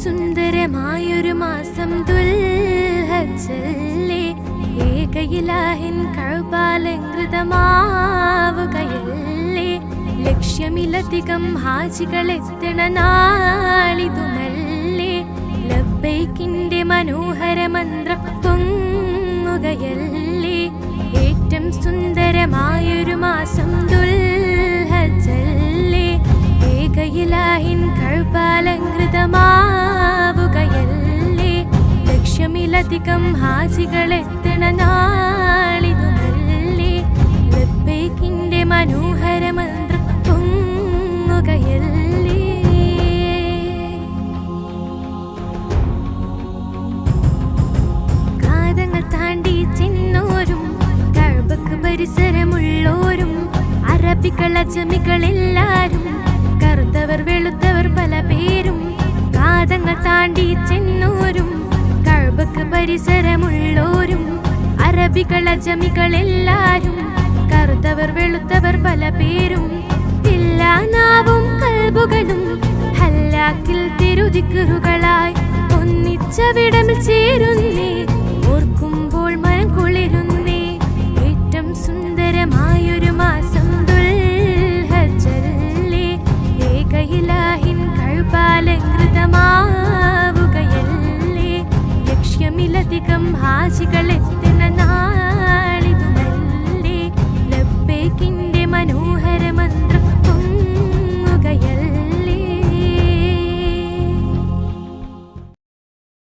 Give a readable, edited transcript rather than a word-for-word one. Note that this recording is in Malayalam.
സുന്ദരമായൊരു മാസം ദുൽഹജ്ജല്ലേ, ഏകയിലാഹിൻ കഅബാലങ്കൃതമാവുകയല്ലേ. ലക്ഷ്യമിലധികം ഹാജികളെത്തണ നാളിതുമല്ലേ, ലബ്ബൈക്കിന്റെ മനോഹര മന്ത്രം പൊങ്ങുകയല്ലേ. ഏറ്റവും സുന്ദരമായൊരു മാസം ദുൽഹജ്ജല്ലേ, ഏകയിലാഹിൻ കഅബാലങ്കൃതമാവുകയല്ലേ. ലക്ഷ്യമിലധികം ഹാജികളെത്തണ നാളിതുമല്ലേ, ലബ്ബൈക്കിന്റെ മനോഹര മന്ത്രം പൊങ്ങുകയല്ലേ. കാതങ്ങൾ താണ്ടി ചെന്നോരും കഅബക്ക് പരിസരമുള്ളോരും അറബികൾ അജമികളെല്ലാരും, കറുത്തവർ വെളുത്തവർ പല പേരും. കാതങ്ങൾ താണ്ടി ചെന്നോരും കഅബക്ക് പരിസരമുള്ളോരും അറബികൾ അജമികളെല്ലാരും, കറുത്തവർ വെളുത്തവർ പല പേരും. എല്ലാ നാവും കൽബുകളും ഹല്ലാക്കിൽ തിരുദിക്റുകളായി ഒന്നിച്ചവിടമിൽ ചേരുന്നേ, ഓർക്കുമ്പോൾ മനം കുളിരുന്നേ. ഏറ്റവും സുന്ദരമായൊരു മാസം ദുൽഹജ്ജല്ലേ, ഏകയിലാഹിൻ കഅബാലങ്കൃതമാവുകയല്ലേ. ലക്ഷ്യമിലധികം ഹാജികളെത്തണ